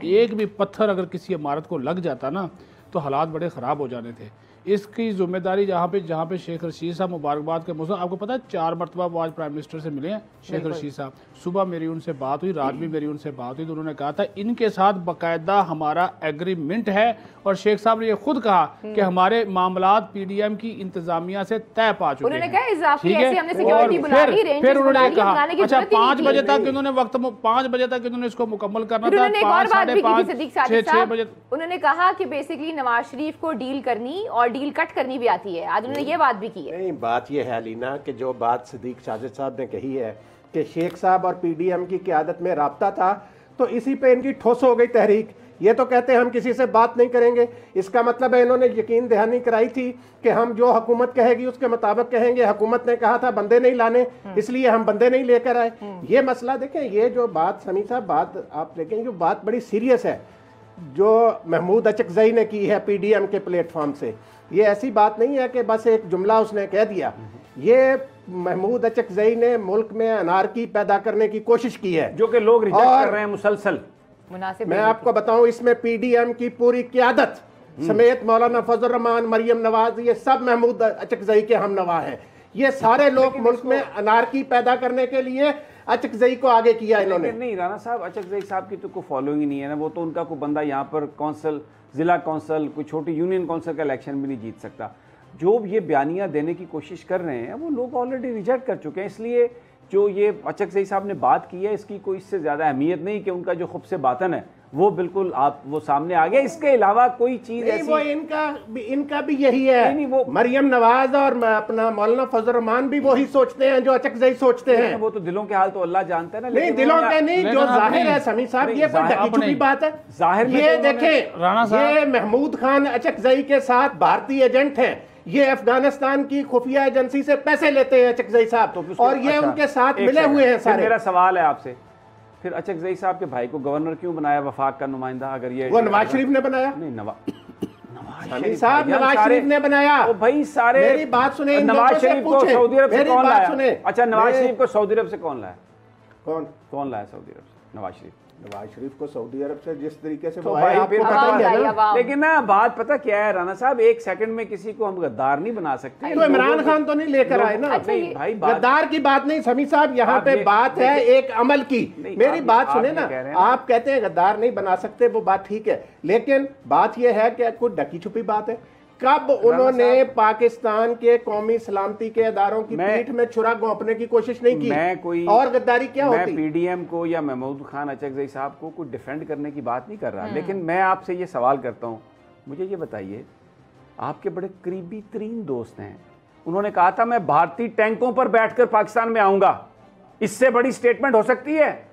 एक भी पत्थर अगर किसी इमारत को लग जाता ना तो हालात बड़े ख़राब हो जाने थे। इसकी जिम्मेदारी जहाँ पे शेख रशीद साहब मुबारकबाद के मौसम, आपको पता है 4 मरतबा वो आज प्राइम मिनिस्टर से मिले हैं शेख रशीद साहब। सुबह मेरी उनसे बात हुई, रात भी मेरी उनसे बात हुई, तो उन्होंने कहा था इनके साथ बाकायदा हमारा एग्रीमेंट है और शेख साहब ने ये खुद कहा कि हमारे मामलात PDM की इंतजामिया से तय पा चुके हैं। ठीक है, फिर उन्होंने कहा अच्छा 5 बजे तक इन्होंने वक्त 5 बजे तक इन्होंने इसको मुकम्मल करना था, 5 साढ़े 5 6 बजे उन्होंने कहा कि बेसिकली नवाज शरीफ को डील करनी और डील कट करनी भी आती है। आज उन्होंने ये बात भी की है। नहीं, बात ये है अलीना कि जो बात सदीक साजिद साहब ने कही है कि शेख साहब और PDM की क़यादत में राब्ता था, तो इसी पे इनकी ठोस हो गई तहरीक। ये तो कहते हैं हम किसी से बात नहीं करेंगे, इसका मतलब है इन्होंने यकीन दहानी कराई थी कि हम जो हुकूमत कहेगी उसके मुताबिक कहेंगे। हुकूमत ने कहा था बंदे नहीं लाने, इसलिए हम बंदे नहीं लेकर आए। ये मसला देखें, ये जो बात समी साहब बात आप देखें, जो बात बड़ी सीरियस है जो महमूद अचकज़ई ने की है PDM के प्लेटफॉर्म से, ये ऐसी बात नहीं है कि बस एक जुमला उसने कह दिया। ये महमूद अचकज़ई ने मुल्क में अनारकी पैदा करने की कोशिश की है, जो कि लोग रिजेक्ट कर रहे हैं मुसलसल। मैं आपको बताऊं, इसमें PDM की पूरी क़यादत समेत मौलाना फजल रहमान, मरियम नवाज, ये सब महमूद अचकज़ई के हम नवा हैं। ये सारे लोग मुल्क में अनारकी पैदा करने के लिए अचकज़ई को आगे किया इन्होंने। नहीं राना साहब, अचकज़ई साहब की तो कोई फॉलोइंग ही नहीं है ना, वो तो उनका कोई बंदा यहाँ पर कौंसल, जिला कौंसल, कोई छोटी यूनियन कौंसल का इलेक्शन भी नहीं जीत सकता। जो ये बयानियाँ देने की कोशिश कर रहे हैं वो लोग ऑलरेडी रिजेक्ट कर चुके हैं। इसलिए जो ये अचकज़ई साहब ने बात की है इसकी कोई इससे ज़्यादा अहमियत नहीं कि उनका जो खुब से बातन है वो बिल्कुल वो सामने आ गया। इसके अलावा कोई चीज ऐसी वो इनका भी यही है। नहीं, वो मरियम नवाज और अपना मौलाना फजल रहमान भी वही सोचते हैं जो अचकज़ई सोचते हैं। वो तो दिलों के हाल तो अल्लाह जानता है ना। नहीं, दिलों के नहीं, जो जाहिर है समी साहब, ये कोई ढकी छुपी बात है। जाहिर ये देखें, ये महमूद खान अचकज़ई के साथ भारतीय एजेंट हैं। ये अफगानिस्तान की खुफिया एजेंसी से पैसे लेते हैं अचकज़ई साहब, और ये उनके साथ मिले हुए हैं सारे। मेरा सवाल है आपसे, फिर अचकज़ई साहब के भाई को गवर्नर क्यों बनाया वफाक का नुमाइंदा? अगर ये वो नवाज शरीफ ने बनाया? नहीं, नवाज शरीफ ने बनाया। ओ भाई सारे मेरी बात सुने, नवाज शरीफ को सऊदी अरब से कौन लाया? अच्छा, नवाज शरीफ को सऊदी अरब से कौन लाया? कौन लाया सऊदी अरब से? नवाज शरीफ को सऊदी अरब से जिस तरीके से तो भाई आपको पता है ना। लेकिन ना बात पता क्या है राना साहब, एक सेकंड में किसी को हम गद्दार नहीं बना सकते। तो इमरान खान तो नहीं लेकर आए ना। नहीं भाई, गद्दार की बात नहीं समी साहब, यहाँ पे बात है एक अमल की। मेरी बात सुने ना, आप कहते हैं गद्दार नहीं बना सकते, वो बात ठीक है, लेकिन बात यह है कि कुछ ढकी छुपी बात है। कब उन्होंने पाकिस्तान के कौमी सलामती के इदारों की पीठ में छुरा घोंपने की कोशिश नहीं की? मैं कोई और गद्दारी क्या होती? मैं PDM को या महमूद खान अचकज़ई साहब को कुछ डिफेंड करने की बात नहीं कर रहा, लेकिन मैं आपसे ये सवाल करता हूँ, मुझे ये बताइए, आपके बड़े करीबी तरीन दोस्त हैं, उन्होंने कहा था मैं भारतीय टैंकों पर बैठकर पाकिस्तान में आऊंगा। इससे बड़ी स्टेटमेंट हो सकती है?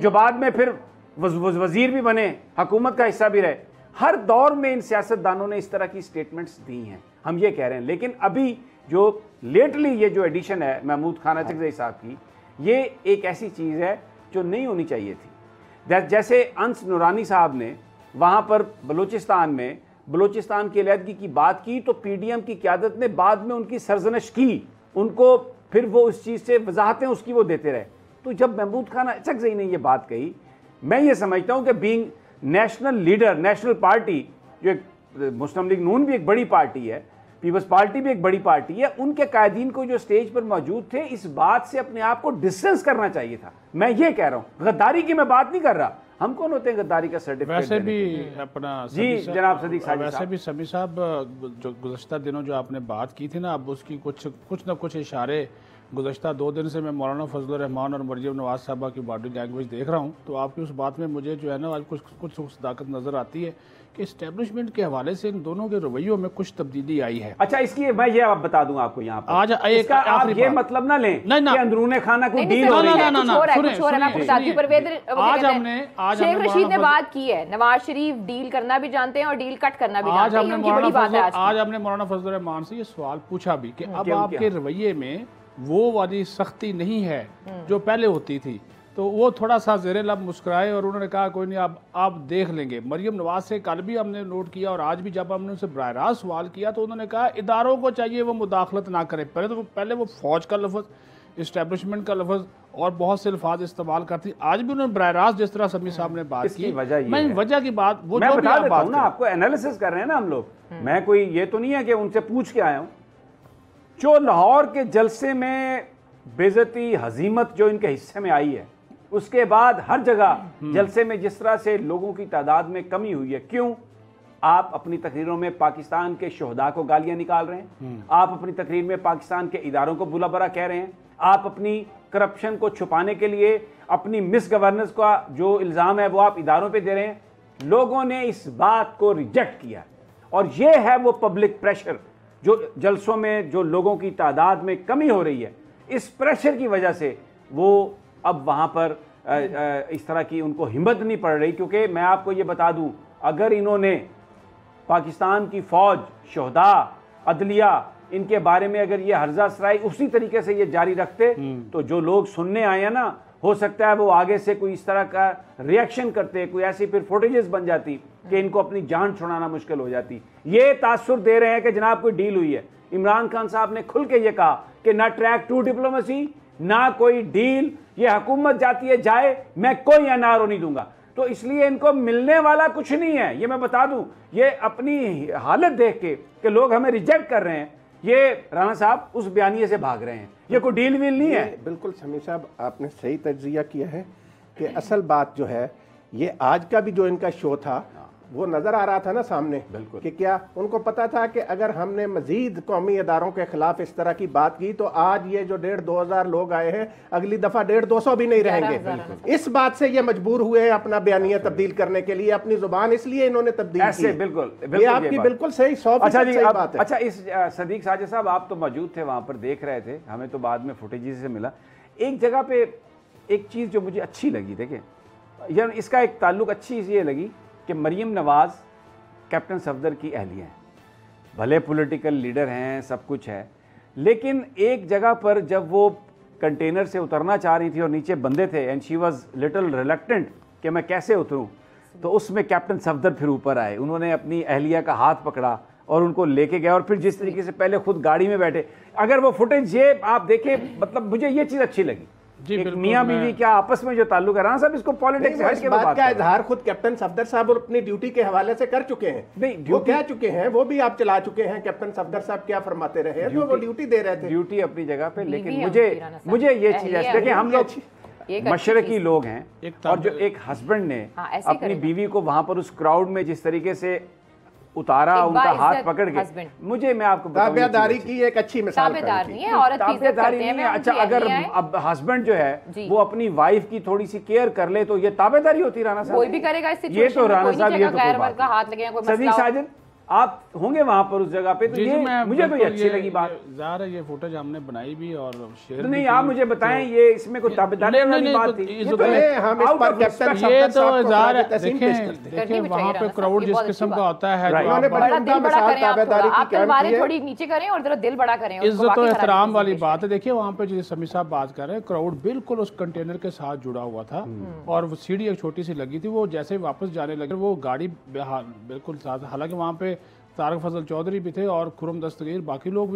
जो बाद में फिर वजीर भी बने, हुकूमत का हिस्सा भी रहे। हर दौर में इन सियासतदानों ने इस तरह की स्टेटमेंट्स दी हैं, हम ये कह रहे हैं। लेकिन अभी जो लेटली ये जो एडिशन है महमूद खान अचकज़ई साहब की, ये एक ऐसी चीज़ है जो नहीं होनी चाहिए थी। जैसे अंस नूरानी साहब ने वहाँ पर बलूचिस्तान की अलहदगी की बात की, तो PDM की क़यादत ने बाद में उनकी सरजनश की, उनको फिर वो उस चीज़ से वजाहतें उसकी वो देते रहे। तो जब महमूद खान अचकज़ई ने ये बात कही, मैं ये समझता हूँ कि being national leader, national party, जो एक मुस्लिम लीग नून भी एक बड़ी पार्टी है, पीपल्स पार्टी भी एक बड़ी पार्टी है, उनके कायदीन को जो स्टेज पर मौजूद थे इस बात से अपने आप को डिस्टेंस करना चाहिए था। मैं ये कह रहा हूँ, गद्दारी की मैं बात नहीं कर रहा। हम कौन होते हैं गद्दारी का सर्टिफिकेट? वैसे भी अपना जी जनाब सदीक साहब, वैसे भी समी साहब, जो गुज़श्ता दिनों जो आपने बात की थी ना, अब उसकी कुछ ना कुछ इशारे गुज़श्ता 2 दिन से मैं मौलाना फजल रहमान और मरियम नवाज साहबा की बॉडी लैंग्वेज देख रहा हूँ, तो आपकी उस बात में मुझे जो है ना आज कुछ सदाकत नज़र आती है कि इस्टेब्लिशमेंट के हवाले से इन दोनों के रवैयों में कुछ तब्दीली आई है। अच्छा, इसकी मैं ये आप बता दूं आपको यहाँ पर, आज आप ये मतलब ना लें कि अंदरूने खाना को डील हो रही है। शेख रशीद ने बात की है, नवाज शरीफ डील करना भी जानते हैं और डील कट करना भी जानते हैं, उनकी बड़ी बात है। आज हमने मौलाना फजल रहमान से ये सवाल पूछा भी कि अब आपके रवैये में वो वाली सख्ती नहीं है जो पहले होती थी, तो वो थोड़ा सा ज़ेरे लब मुस्कुराए और उन्होंने कहा कोई नहीं, आप देख लेंगे। मरियम नवाज से कल भी हमने नोट किया और आज भी जब हमने उनसे बराह रास्त सवाल किया तो उन्होंने कहा इदारों को चाहिए वो मुदाखलत ना करें। पहले वो फौज का लफ्ज़ इस्टेब्लिशमेंट का लफ्ज़ और बहुत से अल्फाज इस्तेमाल करती। आज भी उन्होंने बराह रास्त जिस तरह समी साहब ने बात की, मैं वजह की बात वो मैं जो बता भी देता बात हूं ना, आपको एनालिसिस कर रहे हैं ना हम लोग। मैं कोई ये तो नहीं है कि उनसे पूछ के आया हूं। जो लाहौर के जलसे में बेइज्जती हजीमत जो इनके हिस्से में आई है, उसके बाद हर जगह जलसे में जिस तरह से लोगों की तादाद में कमी हुई है, क्यों? आप अपनी तकरीरों में पाकिस्तान के शोहदा को गालियां निकाल रहे हैं, आप अपनी तकरीर में पाकिस्तान के इदारों को बुला बरा कह रहे हैं, आप अपनी करप्शन को छुपाने के लिए अपनी मिस गवर्नेंस का जो इल्ज़ाम है वो आप इदारों पे दे रहे हैं। लोगों ने इस बात को रिजेक्ट किया और ये है वो पब्लिक प्रेशर जो जलसों में जो लोगों की तादाद में कमी हो रही है, इस प्रेशर की वजह से वो अब वहाँ पर इस तरह की उनको हिम्मत नहीं पड़ रही। क्योंकि मैं आपको ये बता दूँ, अगर इन्होंने पाकिस्तान की फ़ौज, शोहदा, अदलिया, इनके बारे में अगर ये हर्जा सराई उसी तरीके से ये जारी रखते तो जो लोग सुनने आए हैं ना, हो सकता है वो आगे से कोई इस तरह का रिएक्शन करते, कोई ऐसी फिर फुटेजेस बन जाती कि इनको अपनी जान छुड़ाना मुश्किल हो जाती। ये तासुर दे रहे हैं कि जनाब कोई डील हुई है। इमरान खान साहब ने खुल के ये कहा कि ना ट्रैक 2 डिप्लोमेसी, ना कोई डील, ये हुकूमत जाती है जाए, मैं कोई एनआरओ नहीं दूंगा। तो इसलिए इनको मिलने वाला कुछ नहीं है, ये मैं बता दूं। ये अपनी हालत देख के कि लोग हमें रिजेक्ट कर रहे हैं, ये राणा साहब उस बयानिए से भाग रहे हैं। ये कोई डील वील नहीं है। बिल्कुल समीर साहब, आपने सही तज्जिया किया है कि असल बात जो है, ये आज का भी जो इनका शो था वो नजर आ रहा था ना सामने, बिल्कुल, कि क्या उनको पता था कि अगर हमने मजीद कौमी इदारों के खिलाफ इस तरह की बात की तो आज ये जो 1,500-2 हज़ार लोग आए हैं, अगली दफा 150-200 भी नहीं रहेंगे। इस बात से ये मजबूर हुए हैं अपना बयानिया तब्दील करने के लिए, अपनी जुबान इसलिए इन्होंने तब्दील की। बिल्कुल, ये आपकी बिल्कुल सही 100% बात है। अच्छा, इस सदीक साजिद साहब, आप तो मौजूद थे वहां पर, देख रहे थे, हमें तो बाद में फुटेज से मिला। एक जगह पे एक चीज जो मुझे अच्छी लगी, देखिए यार, इसका एक ताल्लुक अच्छी ये लगी कि मरियम नवाज कैप्टन सफदर की अहलिया हैं, भले पॉलिटिकल लीडर हैं, सब कुछ है, लेकिन एक जगह पर जब वो कंटेनर से उतरना चाह रही थी और नीचे बंदे थे and she was little reluctant कि मैं कैसे उतरूं, तो उसमें कैप्टन सफदर फिर ऊपर आए, उन्होंने अपनी अहलिया का हाथ पकड़ा और उनको लेके गए और फिर जिस तरीके से पहले खुद गाड़ी में बैठे, अगर वो फुटेज ये आप देखें, मतलब मुझे ये चीज़ अच्छी लगी। मियां बीवी क्या आपस में जो ताल्लुक है, राणा साहब इसको पॉलिटिक्स से हट के बात का इजहार खुद कैप्टन सफदर साहब और अपनी ड्यूटी के हवाले से कर चुके हैं। नहीं, वो कह चुके हैं, वो भी आप चला चुके हैं, कैप्टन सफदर साहब क्या फरमाते रहे हैं, तो वो ड्यूटी दे रहे थे, ड्यूटी अपनी जगह पे। लेकिन मुझे ये चीज है, देखिए हम लोग मशरकी लोग हैं और जो एक हस्बैंड ने अपनी बीवी को वहां पर उस क्राउड में जिस तरीके से उतारा, उनका हाथ पकड़ के, मुझे मैं आपको ताबेदारी की एक अच्छी मिसाल ताबेदारी नहीं है, औरत की इज्जत करते हैं। अच्छा, अगर अब हस्बैंड जो है वो अपनी वाइफ की थोड़ी सी केयर कर ले तो ये ताबेदारी होती है। राणा साहब कोई भी करेगा इस सिचुएशन में, ये तो राणा साहब, ये तो गैर मर्द का हाथ लगेगा, कोई सदीक साजिद आप होंगे वहां पर उस जगह पे, तो ये मुझे तो ये अच्छी लगी बात। ज़ाहिर है ये फुटेज हमने बनाई भी और शेयर नहीं, आप मुझे बताएं ये इसमें कोई ताबेदारी वाली बात थी? ये तो ज़ाहिर है, देखिए वहाँ पे क्राउड जिस किस्म का होता है, थोड़ी नीचे करें और जरा दिल बड़ा करें, इज्जत और एहतराम वाली बात है। देखिए वहाँ पे जो समी साहब बात कर रहे हैं, क्राउड बिल्कुल उस कंटेनर के साथ जुड़ा हुआ था और वो सीढ़ी एक छोटी सी लगी थी, वो जैसे वापस जाने लगे वो गाड़ी बिल्कुल साथ, हालांकि वहाँ पे तारक फजल चौधरी भी थे और खुरम दस्तगीर, बाकी लोग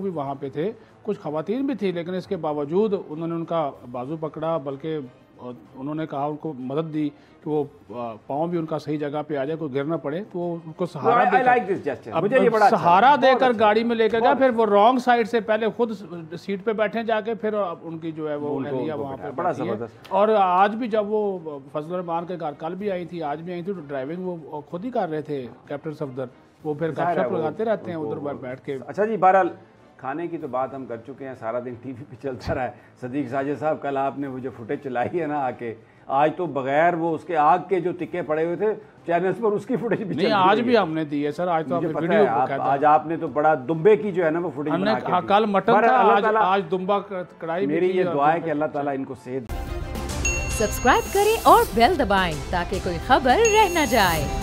भी वहाँ पे थे, कुछ खवातीन भी थी, लेकिन इसके बावजूद उन्होंने उनका बाजू पकड़ा, बल्कि उन्होंने कहा, उनको मदद दी कि वो पाँव भी उनका सही जगह पे आ जाए, कोई गिर ना पड़े, तो उनको सहारा देकर सहारा देकर गाड़ी में लेकर गया। फिर वो रॉन्ग साइड से पहले खुद सीट पे बैठे जाके, फिर उनकी जो है वो अहलिया वहाँ पे बड़ा जबरदस्त। और आज भी जब वो फजल रहमान के घर कल भी आई थी, आज भी आई थी, तो ड्राइविंग वो खुद ही कर रहे थे कैप्टन सफदर, वो फिर गपशप लगाते रहते हैं उधर बैठ के। अच्छा जी, बहरहाल खाने की तो बात हम कर चुके हैं, सारा दिन टीवी पे चलता रहा है। सदीक साजिद साहब, कल आपने वो जो फुटेज चलाई है ना आके, आज तो बगैर वो उसके आग के जो टिक्के पड़े हुए थे चैनल्स पर, उसकी फुटेज भी नहीं, आज भी हमने दी है सर। आज तो वीडियो आज आपने तो बड़ा दुम्बे की जो है ना वो फुटेज बना के, कल मटन था, आज दुम्बा कढ़ाई। मेरी ये दुआ है कि अल्लाह ताला इनको सेहत। सब्सक्राइब करें और बेल दबाएं ताकि कोई खबर रह न जाए।